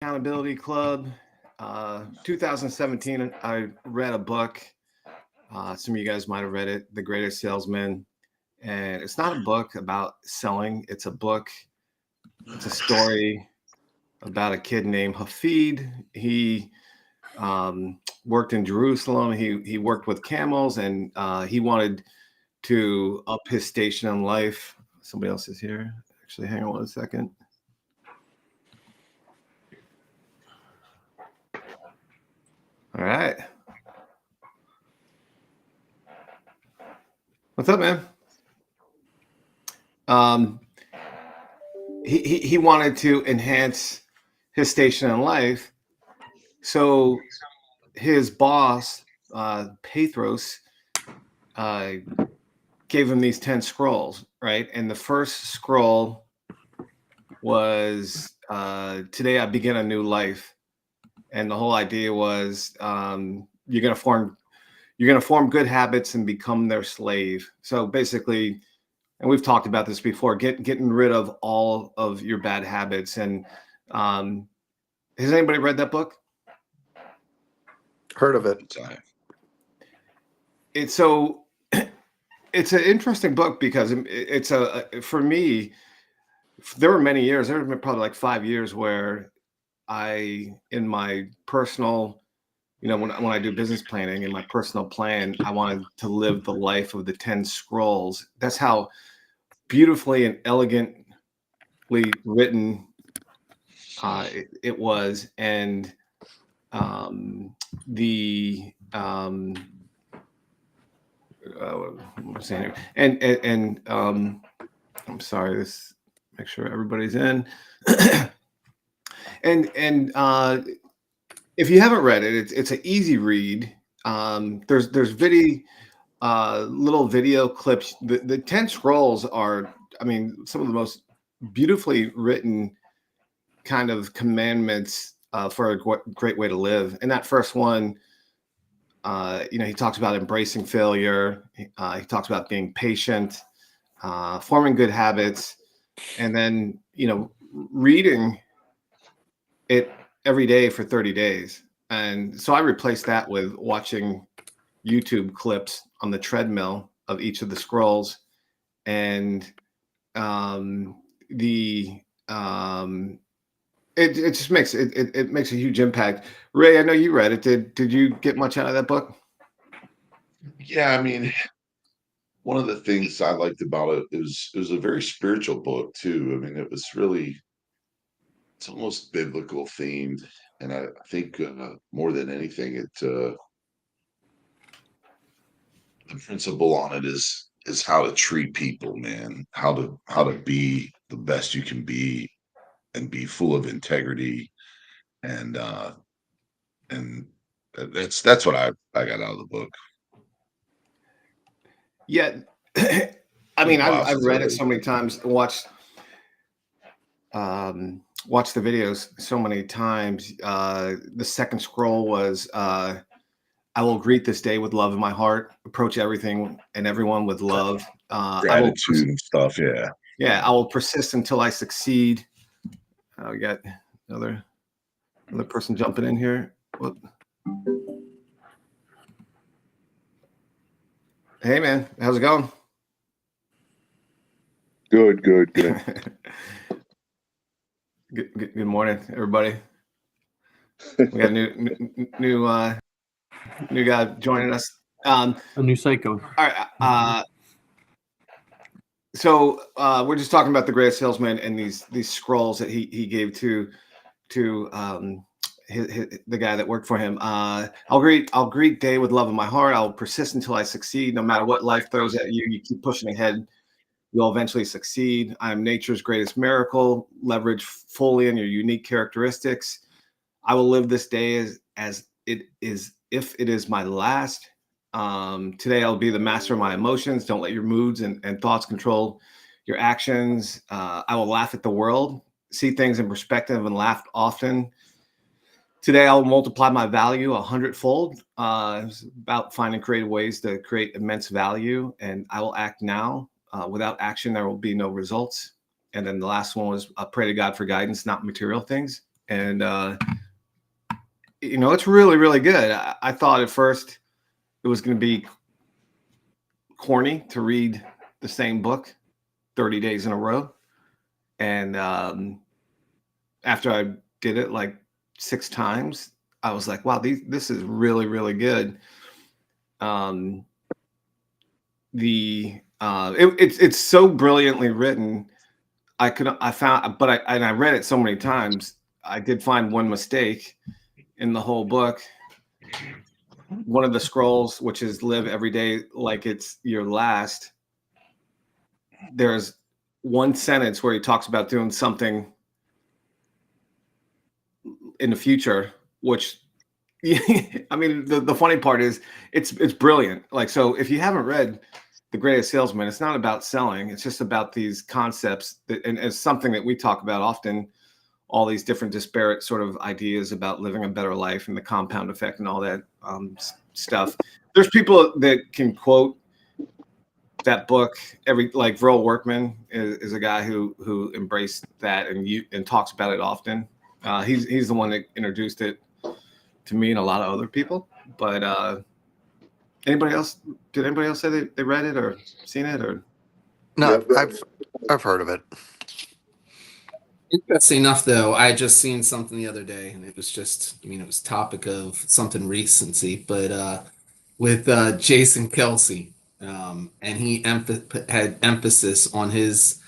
Accountability Club. 2017, I read a book. Some of you guys might have read it, The Greatest Salesman. And it's not a book about selling, it's a story about a kid named Hafid. He worked in Jerusalem. He worked with camels, and he wanted to up his station in life. Somebody else is here. Actually, hang on one second. All right. What's up, man? He wanted to enhance his station in life, so his boss, Pathros, gave him these 10 scrolls, right? And the first scroll was today I begin a new life. And the whole idea was you're gonna form good habits and become their slave. So basically, and we've talked about this before, getting rid of all of your bad habits. And has anybody read that book? Heard of it. It's so it's an interesting book because it's for me, there were many years, there were probably like 5 years where in my personal, when I do business planning, in my personal plan, I wanted to live the life of the 10 scrolls. That's how beautifully and elegantly written it was. And the what was saying here? And I'm sorry, this make sure everybody's in. and if you haven't read it, it's an easy read. There's little video clips. The 10 scrolls are, some of the most beautifully written kind of commandments for a great way to live. And that first one, he talks about embracing failure. He talks about being patient, forming good habits, and then, reading it every day for 30 days. And so I replaced that with watching YouTube clips on the treadmill of each of the scrolls. And it just makes it makes a huge impact. Ray, I know you read it. Did you get much out of that book? Yeah, one of the things I liked about it was a very spiritual book too. It's almost biblical themed, and I think more than anything, the principle on it is how to treat people, man. How to be the best you can be, and be full of integrity, and that's what I got out of the book. Yeah, I've read it so many times, watched the videos so many times. The second scroll was I will greet this day with love in my heart, approach everything and everyone with love. Gratitude and stuff, yeah. Yeah, I will persist until I succeed. We got another person jumping in here. Whoop. Hey, man, how's it going? Good. Good morning, everybody. We got a new guy joining us. A new psycho. All right. So we're just talking about the greatest salesman and these scrolls that he gave to the guy that worked for him. I'll greet day with love in my heart. I'll persist until I succeed. No matter what life throws at you, you keep pushing ahead. You'll eventually succeed. I am nature's greatest miracle. Leverage fully in your unique characteristics. I will live this day as it is, if it is my last. Today I'll be the master of my emotions. Don't let your moods and thoughts control your actions. I will laugh at the world, see things in perspective, and laugh often. Today I'll multiply my value 100-fold. It's about finding creative ways to create immense value, and I will act now. Without action, there will be no results. And then the last one was pray to God for guidance, not material things. And it's really, really good. I thought at first it was going to be corny to read the same book 30 days in a row. And after I did it like 6 times, I was like, wow, this is really, really good. It's so brilliantly written. I read it so many times. I did find one mistake in the whole book. One of the scrolls, which is live every day like it's your last. There's one sentence where he talks about doing something in the future, which I mean, the funny part is it's brilliant. Like, so if you haven't read The Greatest Salesman, it's not about selling. It's just about these concepts and it's something that we talk about often, all these different disparate sort of ideas about living a better life and the compound effect and all that stuff. There's people that can quote that book like Verl Workman is a guy who embraced that and talks about it often. He's the one that introduced it to me and a lot of other people. But anybody else? Did anybody else say they read it or seen it or? No, I've heard of it. Interesting enough, though, I just seen something the other day, and it was just, it was topic of something recency, but with Jason Kelsey, and he had emphasis on his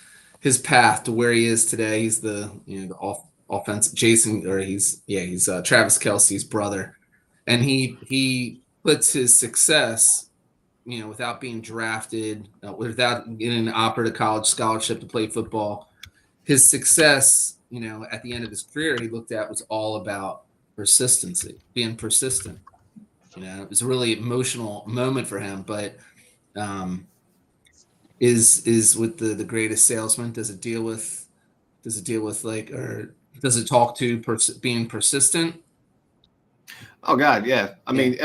path to where he is today. He's the offensive Jason, or he's Travis Kelsey's brother, and he puts his success, without being drafted, without getting an offer to college scholarship to play football. His success, at the end of his career, he looked at was all about persistency, being persistent. It was a really emotional moment for him. But is with the Greatest Salesman? Does it deal with like, or does it talk to being persistent? Oh God, yeah. I mean,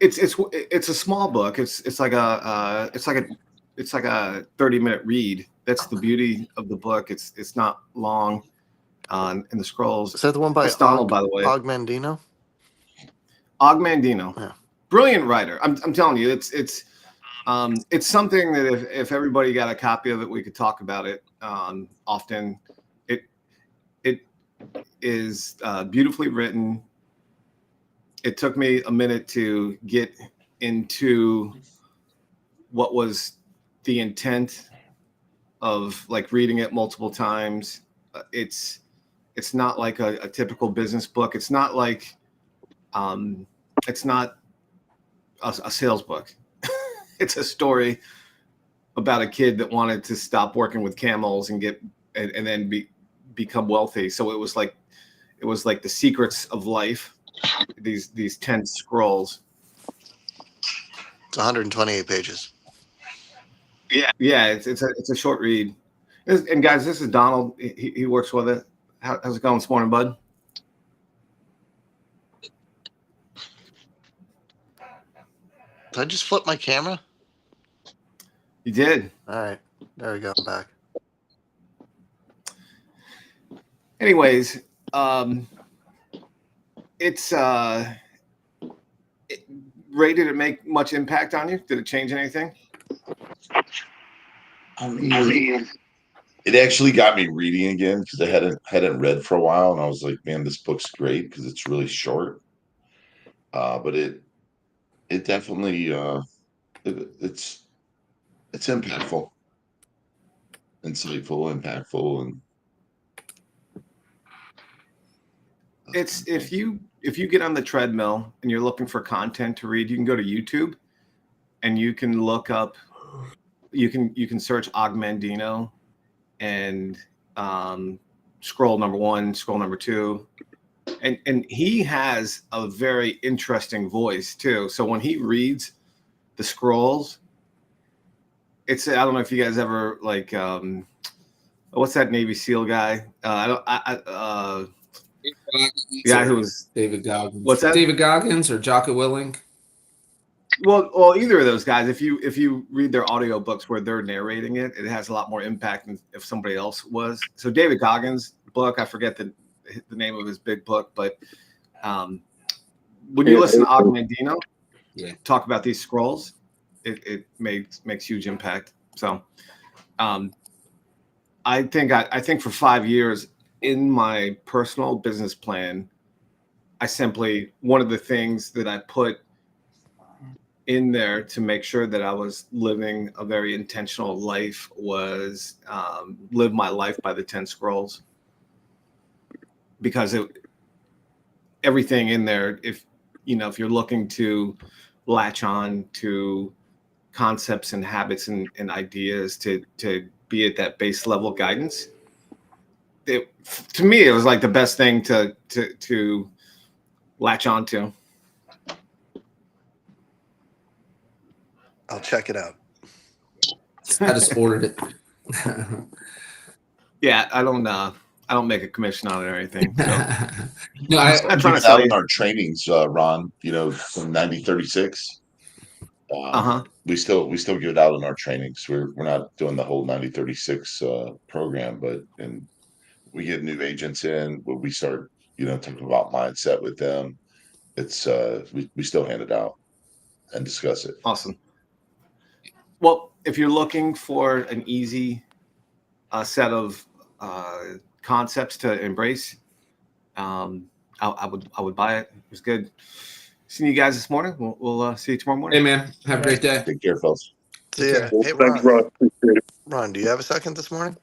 it's a small book. It's like a 30-minute read. That's the beauty of the book. It's not long in the scrolls. Is that the one by Donald, by the way? Ogmandino? Ogmandino. Yeah. Brilliant writer. I'm telling you, it's something that if everybody got a copy of it, we could talk about it often. It is beautifully written. It took me a minute to get into what was the intent of like reading it multiple times. It's not like a typical business book. It's not like it's not a sales book. It's a story about a kid that wanted to stop working with camels and then become wealthy. So it was like the secrets of life. These 10 scrolls. It's 128 pages. Yeah, it's a short read. And guys, this is Donald. He works with it. How's it going this morning, bud? Did I just flip my camera? You did. All right, there we go. I'm back. Anyways, did it make much impact on you? Did it change anything? I mean, it actually got me reading again because I hadn't read for a while, and I was like, man, this book's great because it's really short. But it definitely it's impactful, insightful, impactful, and it's if you get on the treadmill and you're looking for content to read, you can go to YouTube and you can look up. You can search Ogmandino and scroll number 1, scroll number 2. And he has a very interesting voice too. So when he reads the scrolls, I don't know if you guys ever like what's that Navy SEAL guy? The guy who was David Goggins. What's that? David Goggins or Jocko Willink? Well, either of those guys. If you read their audiobooks where they're narrating it, it has a lot more impact than if somebody else was. So David Goggins' book, I forget the name of his big book, but when you listen to Og Mandino talk about these scrolls, it makes huge impact. So I think for 5 years in my personal business plan, one of the things that I put in there to make sure that I was living a very intentional life was live my life by the 10 scrolls, because everything in there, if you're looking to latch on to concepts and habits and ideas to be at that base level guidance, to me it was like the best thing to latch on to. I'll check it out. I just ordered it. Yeah, I don't make a commission on it or anything. So. No, I'm trying to Out sell you. in our trainings, Ron, from 9036. We still give it out in our trainings. We're not doing the whole 9036 program, but we get new agents in when we start, talking about mindset with them. It's we still hand it out and discuss it. Awesome. Well, if you're looking for an easy set of concepts to embrace, I would buy it. It was good seeing you guys this morning. We'll see you tomorrow morning. Hey, man. Have a great day. Take care, folks. See ya. Hey, Thanks, Ron. Appreciate it. Ron, do you have a second this morning?